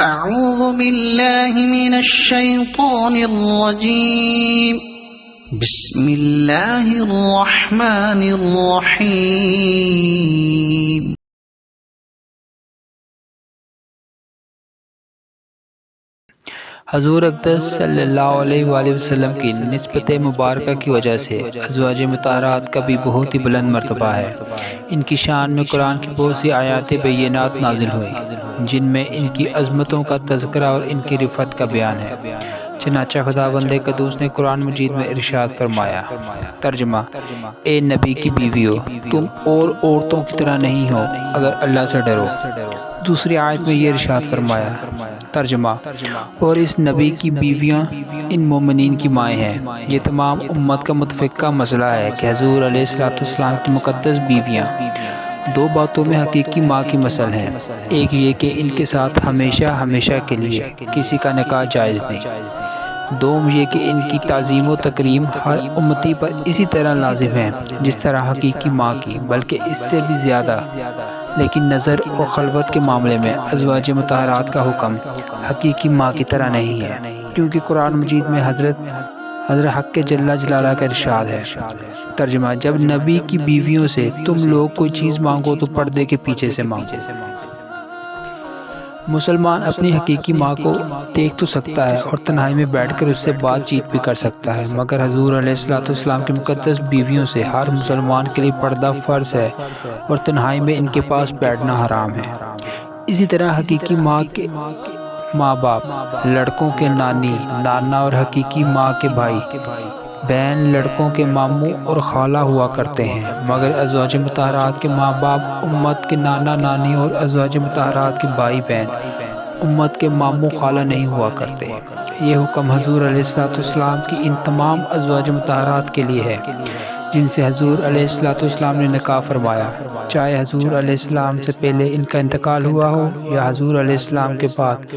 أعوذ بالله من الشيطان الرجيم بسم الله الرحمن الرحيم حضور اقدس صلی اللہ علیہ وآلہ وسلم کی نسبت مبارکہ کی وجہ سے ازواج مطہرات کا بھی بہت ہی بلند مرتبہ ہے۔ ان کی شان میں قرآن کی بہت سی آیات بینات نازل ہوئی جن میں ان کی عظمتوں کا تذکرہ اور ان کی رفعت کا بیان ہے۔ چنانچہ خداوند قدوس نے قرآن مجید میں ارشاد فرمایا، ترجمہ: اے نبی کی بیویو، تم اور عورتوں کی طرح نہیں ہو اگر اللہ سے ڈرو۔ دوسری آیت میں یہ ارشاد فرمایا، ترجمہ: اور اس نبی کی بیویاں ان مومنین کی مائیں ہیں۔ یہ تمام امت کا متفقہ مسئلہ ہے کہ حضور علیہ السلام کی مقدس بیویاں دو باتوں میں حقیقی ماں کی مثل ہیں۔ ایک یہ کہ ان کے ساتھ ہمیشہ کے لیے کسی کا نکاح جائز نہیں۔ دوم یہ کہ ان کی تعظیم و تکریم ہر امتی پر اسی طرح لازم ہے جس طرح حقیقی ماں کی، بلکہ اس سے بھی زیادہ۔ لیکن نظر اور خلوت کے معاملے میں ازواج مطہرات کا حکم حقیقی ماں کی طرح نہیں ہے، کیونکہ قرآن مجید میں حضرت حق کے جل جلالہ کا ارشاد ہے، ترجمہ: جب نبی کی بیویوں سے تم لوگ کوئی چیز مانگو تو پردے کے پیچھے سے مانگو۔ مسلمان اپنی حقیقی ماں کو دیکھ تو سکتا ہے اور تنہائی میں بیٹھ کر اس سے بات چیت بھی کر سکتا ہے، مگر حضور علیہ السلام کی مقدس بیویوں سے ہر مسلمان کے لیے پردہ فرض ہے اور تنہائی میں ان کے پاس بیٹھنا حرام ہے۔ اسی طرح حقیقی ماں کے ماں باپ، لڑکوں کے نانی نانا اور حقیقی ماں کے بھائی بہن لڑکوں کے ماموں اور خالہ ہوا کرتے ہیں، مگر ازواج مطہرات کے ماں باپ امت کے نانا نانی اور ازواج مطہرات کے بھائی بہن امت کے ماموں خالہ نہیں ہوا کرتے۔ یہ حکم حضور علیہ السلام کی ان تمام ازواج مطہرات کے لیے ہے جن سے حضور علیہ السلام نے نکاح فرمایا، چاہے حضور علیہ السلام سے پہلے ان کا انتقال ہوا ہو یا حضور علیہ السلام کے بعد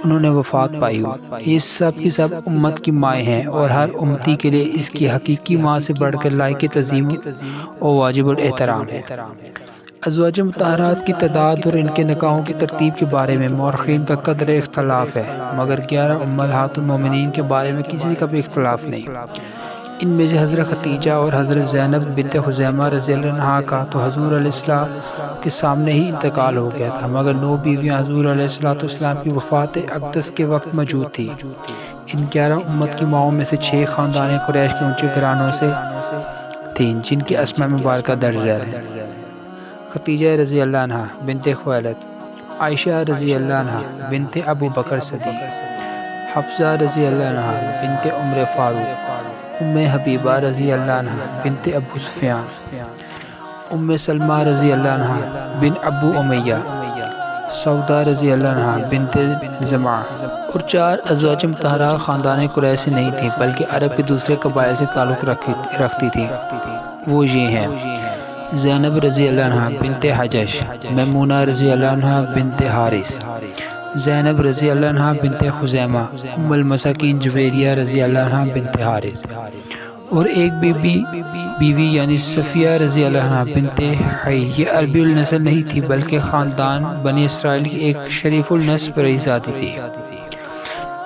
انہوں نے وفات پائی ہو۔ یہ سب کی سب امت کی مائیں ہیں اور ہر امتی کے لیے اس کی حقیقی ماں سے بڑھ کر لائق تعظیم اور واجب الاحترام ہے۔ ازواج مطہرات کی تعداد اور ان کے نکاحوں کی ترتیب کے بارے میں مورخین کا قدر اختلاف ہے، مگر 11 امہات المومنین کے بارے میں کسی کا بھی اختلاف نہیں۔ ان میں سے حضرت خدیجہ اور حضرت زینب بنت خزیمہ رضی اللہ عنہا کا تو حضور علیہ السلام کے سامنے ہی انتقال ہو گیا تھا، مگر 9 بیویاں حضور علیہ السلام کی وفات اقدس کے وقت موجود تھیں۔ ان 11 امت کی ماؤں میں سے 6 خاندان قریش کے اونچے گھرانوں سے تھیں جن کی اسماء مبارکہ درج ذیل ہیں: خدیجہ رضی اللہ عنہا بنت خویلد، عائشہ رضی اللہ عنہا بنت ابو بکر صدیق، حفصہ رضی اللہ عنہا بنت عمر فاروق، ام حبیبہ رضی اللہ عنہا بنت ابو سفیان، ام سلمہ رضی اللہ عنہا بن ابو امیہ، سودہ رضی اللہ عنہا بنت زمعہ۔ اور 4 ازواج مطہرات خاندان قریش سے نہیں تھیں بلکہ عرب کے دوسرے قبائل سے تعلق رکھتی تھیں۔ وہ یہ ہیں: زینب رضی اللہ عنہا بنت حجش، میمونہ رضی اللہ عنہا بنت حارث، زینب رضی اللہ عنہا بنت خزیمہ، ام المساکین جویریہ رضی اللہ عنہا بنت حارث، اور ایک بیوی یعنی صفیہ رضی اللہ عنہا بنت حی۔ یہ عربی النسل نہیں تھی بلکہ خاندان بنی اسرائیل کی ایک شریف النسب رئیساتی تھی۔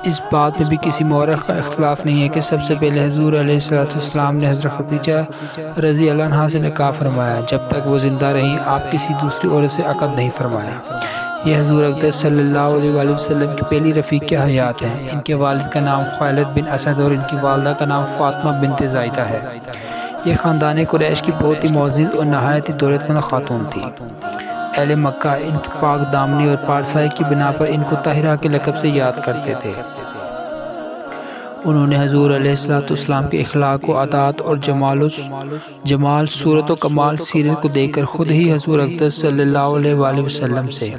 اس بات میں بھی کسی مورخ کا اختلاف نہیں ہے کہ سب سے پہلے حضور علیہ السلام نے حضرت خدیجہ رضی اللہ عنہا سے نکاح فرمایا۔ جب تک وہ زندہ رہیں آپ کسی دوسری عورت سے عقد نہیں فرمایا۔ یہ حضور اقدس صلی اللہ علیہ وآلہ وسلم کی پہلی رفیق حیات ہیں۔ ان کے والد کا نام خویلد بن اسد اور ان کی والدہ کا نام فاطمہ بنت زائدہ ہے۔ یہ خاندان قریش کی بہت ہی معزز اور نہایت ہی دولت مند خاتون تھی۔ اہل مکہ ان کی پاک دامنی اور پارسائی کی بنا پر ان کو طاہرہ کے لقب سے یاد کرتے تھے۔ انہوں نے حضور علیہ السلام کے اخلاق و عادات اور جمال صورت و کمال سیرت کو دیکھ کر خود ہی حضور اقدس صلی اللہ علیہ وآلہ وسلم سے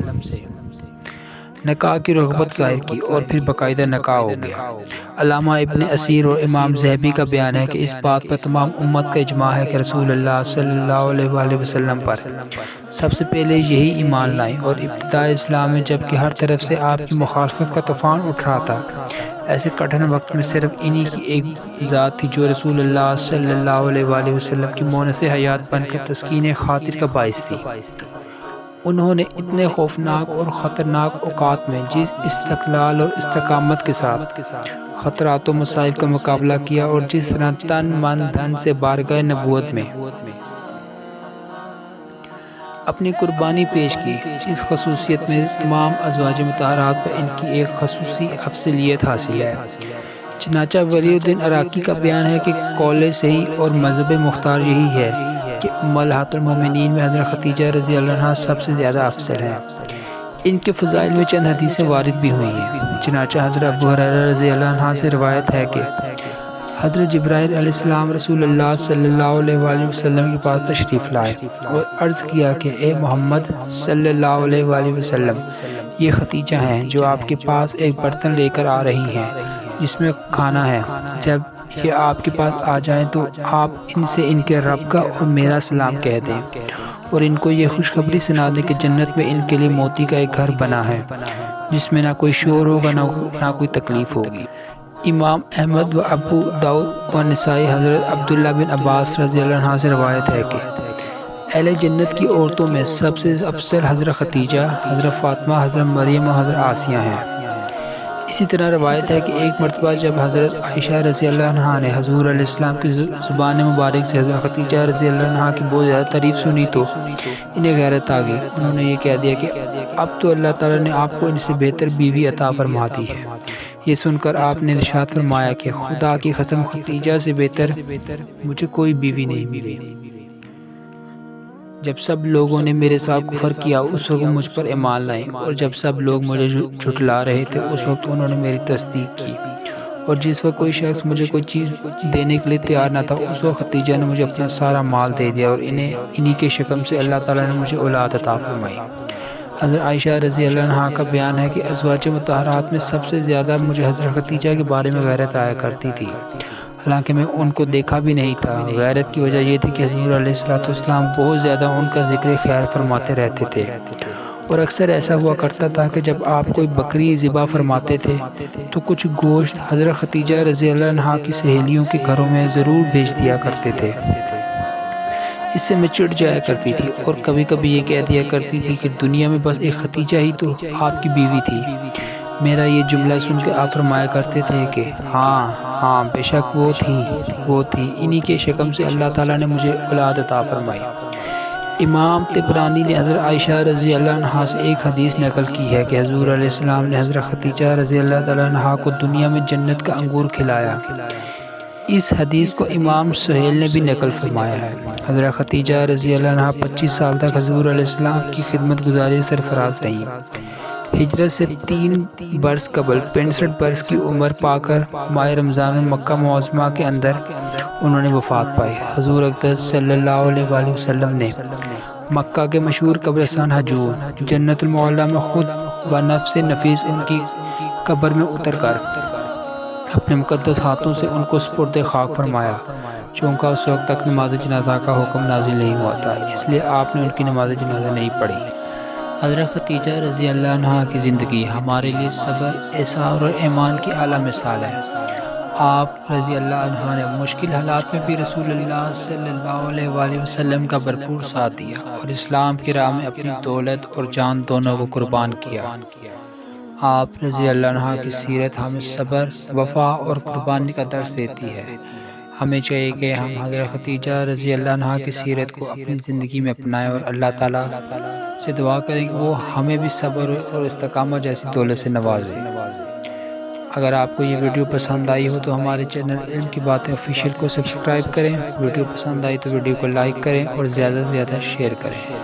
نکاح کی رغبت ظاہر کی اور پھر باقاعدہ نکاح ہو گیا۔ علامہ ابن اسیر اور امام ذہبی کا بیان ہے کہ اس بات پر تمام امت کا اجماع ہے کہ رسول اللہ صلی اللہ علیہ وآلہ وسلم پر سب سے پہلے یہی ایمان لائیں اور ابتداء اسلام میں جبکہ ہر طرف سے آپ کی مخالفت کا طوفان اٹھ رہا تھا، ایسے کٹھن وقت میں صرف انہی کی ایک ذات تھی جو رسول اللہ صلی اللہ علیہ وآلہ وسلم کی مونس حیات بن کر تسکین خاطر کا باعث تھی۔ انہوں نے اتنے خوفناک اور خطرناک اوقات میں جس استقلال اور استقامت کے ساتھ خطرات و مصائب کا مقابلہ کیا اور جس طرح تن من دھن سے بارگاہ نبوت میں اپنی قربانی پیش کی، اس خصوصیت میں تمام ازواج مطہرات پر ان کی ایک خصوصی افضلیت حاصل ہے۔ چنانچہ ولی الدین عراقی کا بیان ہے کہ قول صحیح اور مذہب مختار یہی ہے کہ امہات المومنین میں حضرت خدیجہ رضی اللہ عنہا سب سے زیادہ افضل ہیں۔ ان کے فضائل میں چند حدیثیں وارد بھی ہوئی ہیں۔ چنانچہ حضرت ابو ہریرہ رضی اللہ عنہ سے روایت ہے کہ حضرت جبرائیل علیہ السلام رسول اللہ صلی اللہ علیہ وآلہ وسلم کے پاس تشریف لائے اور عرض کیا کہ اے محمد صلی اللہ علیہ وآلہ وسلم، یہ خدیجہ ہیں جو آپ کے پاس ایک برتن لے کر آ رہی ہیں جس میں کھانا ہے۔ جب یہ آپ کے پاس آ جائیں تو آپ ان سے ان کے رب کا اور میرا سلام کہہ دیں اور ان کو یہ خوشخبری سنا دیں کہ جنت میں ان کے لیے موتی کا ایک گھر بنا ہے جس میں نہ کوئی شور ہوگا نہ کوئی تکلیف ہوگی۔ امام احمد و ابو داؤد و نسائی حضرت عبداللہ بن عباس رضی اللہ عنہ سے روایت ہے کہ اہل جنت کی عورتوں میں سب سے افضل حضرت خدیجہ، حضرت فاطمہ، حضرت مریم اور حضرت آسیہ ہیں۔ اسی طرح روایت ہے کہ ایک مرتبہ جب حضرت عائشہ رضی اللہ عنہا نے حضور علیہ السلام کی زبان مبارک سے حضرت خدیجہ رضی اللہ عنہا کی بہت زیادہ تعریف سنی تو انہیں غیرت آ گئی۔ انہوں نے یہ کہہ دیا کہ اب تو اللہ تعالیٰ نے آپ کو ان سے بہتر بیوی عطا فرما دی ہے۔ یہ سن کر آپ نے ارشاد فرمایا کہ خدا کی قسم خدیجہ سے بہتر مجھے کوئی بیوی نہیں ملی۔ جب سب لوگوں نے میرے ساتھ کفر کیا اس وقت مجھ پر ایمان لائے، اور جب سب لوگ مجھے جھٹلا رہے تھے اس وقت انہوں نے میری تصدیق کی، اور جس وقت کوئی شخص مجھے کوئی چیز دینے کے لیے تیار نہ تھا اس وقت خدیجہ نے مجھے اپنا سارا مال دے دیا، اور انہی کے شکم سے اللہ تعالیٰ نے مجھے اولاد عطا فرمائی۔ حضرت عائشہ رضی اللہ عنہا کا بیان ہے کہ ازواج مطہرات میں سب سے زیادہ مجھے حضرت خدیجہ کے بارے میں غیرت آیا کرتی تھی، حالانکہ میں ان کو دیکھا بھی نہیں تھا۔ غیرت کی وجہ یہ تھی کہ حضور علیہ السلام بہت زیادہ ان کا ذکر خیر فرماتے رہتے تھے، اور اکثر ایسا ہوا کرتا تھا کہ جب آپ کوئی بکری ذبح فرماتے تھے تو کچھ گوشت حضرت خدیجہ رضی اللہ عنہا کی سہیلیوں کے گھروں میں ضرور بھیج دیا کرتے تھے۔ اس سے میں چڑ جایا کرتی تھی اور کبھی کبھی یہ کہہ دیا کرتی تھی کہ دنیا میں بس ایک خدیجہ ہی تو آپ کی بیوی تھی۔ میرا یہ جملہ سن کے آپ فرمایا کرتے تھے کہ ہاں بے شک وہ تھی، انہی کے شکم سے اللہ تعالیٰ نے مجھے اولاد عطا فرمائی۔ امام طبرانی نے حضرت عائشہ رضی اللہ عنہا سے ایک حدیث نقل کی ہے کہ حضور علیہ السلام نے حضرت خدیجہ رضی اللہ تعالیٰ عنہا کو دنیا میں جنت کا انگور کھلایا۔ اس حدیث کو امام سہیل نے بھی نقل فرمایا ہے۔ حضرت خدیجہ رضی اللہ عنہا 25 سال تک حضور علیہ السلام کی خدمت گزاری سرفراز رہیں۔ ہجرت سے 3 برس قبل 65 برس کی عمر پا کر ماہ رمضان مکہ معظمہ کے اندر انہوں نے وفات پائی۔ حضور اقدس صلی اللہ علیہ وآلہ وسلم نے مکہ کے مشہور قبرستان حجور جنت المعلیٰ میں خود بنفس نفیس ان کی قبر میں اتر کر اپنے مقدس ہاتھوں سے ان کو سپرد خاک فرمایا، چونکہ اس وقت تک نماز جنازہ کا حکم نازل نہیں ہوا تھا، اس لیے آپ نے ان کی نماز جنازہ نہیں پڑھی۔ حضرت خدیجہ رضی اللہ عنہا کی زندگی ہمارے لیے صبر، اصرار اور ایمان کی اعلیٰ مثال ہے۔ آپ رضی اللہ عنہا نے مشکل حالات میں بھی رسول اللہ صلی اللہ علیہ وآلہ وسلم کا بھرپور ساتھ دیا اور اسلام کی راہ میں اپنی دولت اور جان دونوں کو قربان کیا۔ آپ رضی اللہ عنہا کی سیرت ہمیں صبر، وفا اور قربانی کا درس دیتی ہے۔ ہمیں چاہیے کہ ہم حضرت خدیجہ رضی اللہ عنہا کی سیرت کو اپنی زندگی میں اپنائیں اور اللہ تعالیٰ سے دعا کریں کہ وہ ہمیں بھی صبر اور استقامت جیسی دولت سے نوازے۔ اگر آپ کو یہ ویڈیو پسند آئی ہو تو ہمارے چینل علم کی باتیں آفیشیل کو سبسکرائب کریں، ویڈیو پسند آئی تو ویڈیو کو لائک کریں اور زیادہ سے زیادہ شیئر کریں۔